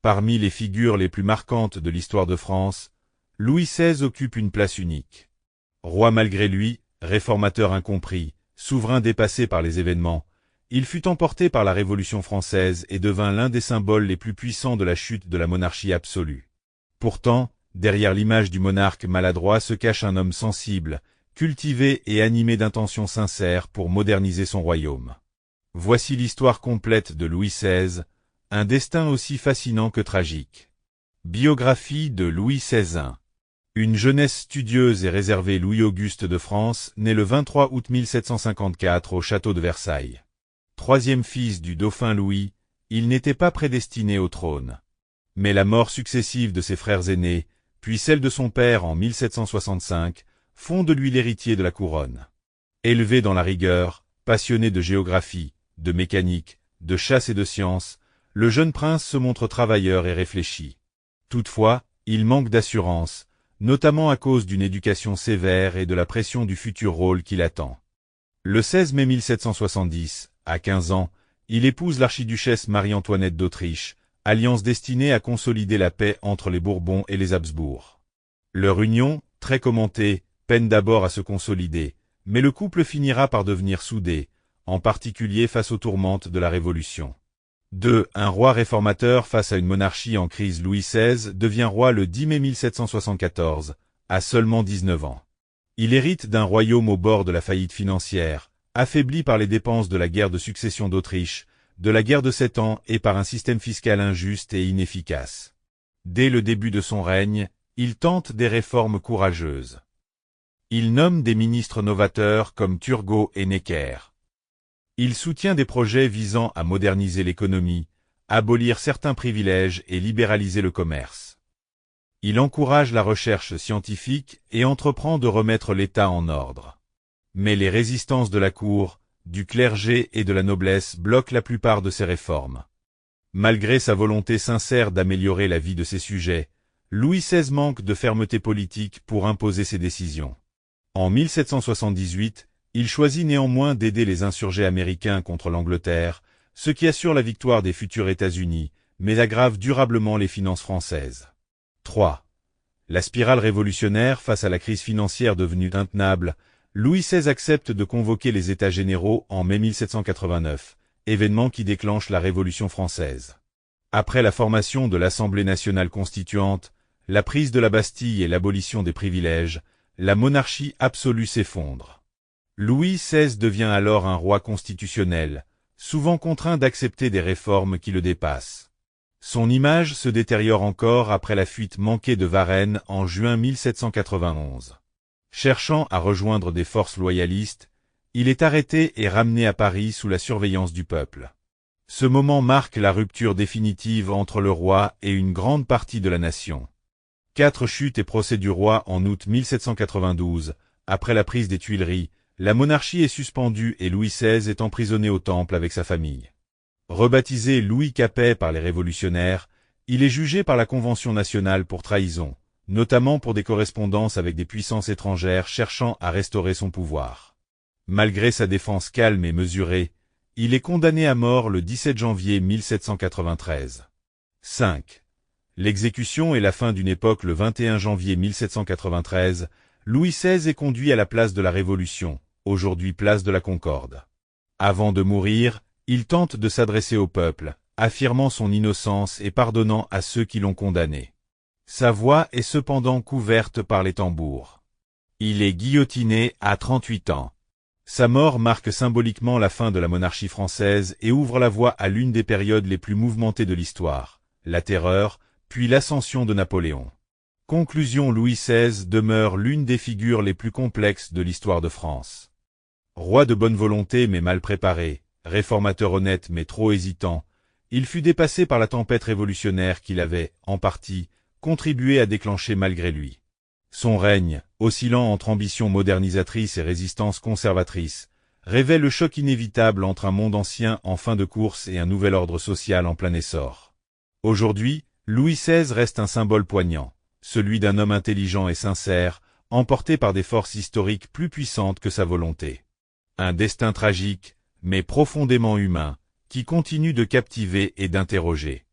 Parmi les figures les plus marquantes de l'histoire de France, Louis XVI occupe une place unique. Roi malgré lui, réformateur incompris, souverain dépassé par les événements, il fut emporté par la Révolution française et devint l'un des symboles les plus puissants de la chute de la monarchie absolue. Pourtant, derrière l'image du monarque maladroit se cache un homme sensible, cultivé et animé d'intentions sincères pour moderniser son royaume. Voici l'histoire complète de Louis XVI, un destin aussi fascinant que tragique. Biographie de Louis XVI. Une jeunesse studieuse et réservée. Louis-Auguste de France, né le 23 août 1754 au château de Versailles. Troisième fils du dauphin Louis, il n'était pas prédestiné au trône. Mais la mort successive de ses frères aînés, puis celle de son père en 1765, font de lui l'héritier de la couronne. Élevé dans la rigueur, passionné de géographie, de mécanique, de chasse et de sciences, le jeune prince se montre travailleur et réfléchi. Toutefois, il manque d'assurance, notamment à cause d'une éducation sévère et de la pression du futur rôle qui l'attend. Le 16 mai 1770, à 15 ans, il épouse l'archiduchesse Marie-Antoinette d'Autriche, alliance destinée à consolider la paix entre les Bourbons et les Habsbourg. Leur union, très commentée, peine d'abord à se consolider, mais le couple finira par devenir soudé, en particulier face aux tourmentes de la Révolution. 2. Un roi réformateur face à une monarchie en crise. Louis XVI devient roi le 10 mai 1774, à seulement 19 ans. Il hérite d'un royaume au bord de la faillite financière, affaibli par les dépenses de la guerre de succession d'Autriche, de la guerre de 7 ans et par un système fiscal injuste et inefficace. Dès le début de son règne, il tente des réformes courageuses. Il nomme des ministres novateurs comme Turgot et Necker. Il soutient des projets visant à moderniser l'économie, abolir certains privilèges et libéraliser le commerce. Il encourage la recherche scientifique et entreprend de remettre l'État en ordre. Mais les résistances de la cour, du clergé et de la noblesse bloquent la plupart de ces réformes. Malgré sa volonté sincère d'améliorer la vie de ses sujets, Louis XVI manque de fermeté politique pour imposer ses décisions. En 1778, il choisit néanmoins d'aider les insurgés américains contre l'Angleterre, ce qui assure la victoire des futurs États-Unis, mais aggrave durablement les finances françaises. 3. La spirale révolutionnaire face à la crise financière devenue intenable, Louis XVI accepte de convoquer les États généraux en mai 1789, événement qui déclenche la Révolution française. Après la formation de l'Assemblée nationale constituante, la prise de la Bastille et l'abolition des privilèges, la monarchie absolue s'effondre. Louis XVI devient alors un roi constitutionnel, souvent contraint d'accepter des réformes qui le dépassent. Son image se détériore encore après la fuite manquée de Varennes en juin 1791. Cherchant à rejoindre des forces loyalistes, il est arrêté et ramené à Paris sous la surveillance du peuple. Ce moment marque la rupture définitive entre le roi et une grande partie de la nation. 4 chutes et procès du roi. En août 1792, après la prise des Tuileries, la monarchie est suspendue et Louis XVI est emprisonné au Temple avec sa famille. Rebaptisé Louis Capet par les révolutionnaires, il est jugé par la Convention nationale pour trahison, notamment pour des correspondances avec des puissances étrangères cherchant à restaurer son pouvoir. Malgré sa défense calme et mesurée, il est condamné à mort le 17 janvier 1793. 5. L'exécution et la fin d'une époque. Le 21 janvier 1793, Louis XVI est conduit à la place de la Révolution, aujourd'hui place de la Concorde. Avant de mourir, il tente de s'adresser au peuple, affirmant son innocence et pardonnant à ceux qui l'ont condamné. Sa voix est cependant couverte par les tambours. Il est guillotiné à 38 ans. Sa mort marque symboliquement la fin de la monarchie française et ouvre la voie à l'une des périodes les plus mouvementées de l'histoire, la Terreur, puis l'ascension de Napoléon. Conclusion. Louis XVI demeure l'une des figures les plus complexes de l'histoire de France. Roi de bonne volonté mais mal préparé, réformateur honnête mais trop hésitant, il fut dépassé par la tempête révolutionnaire qu'il avait, en partie, contribué à déclencher malgré lui. Son règne, oscillant entre ambition modernisatrice et résistance conservatrice, révèle le choc inévitable entre un monde ancien en fin de course et un nouvel ordre social en plein essor. Aujourd'hui, Louis XVI reste un symbole poignant, celui d'un homme intelligent et sincère, emporté par des forces historiques plus puissantes que sa volonté. Un destin tragique, mais profondément humain, qui continue de captiver et d'interroger.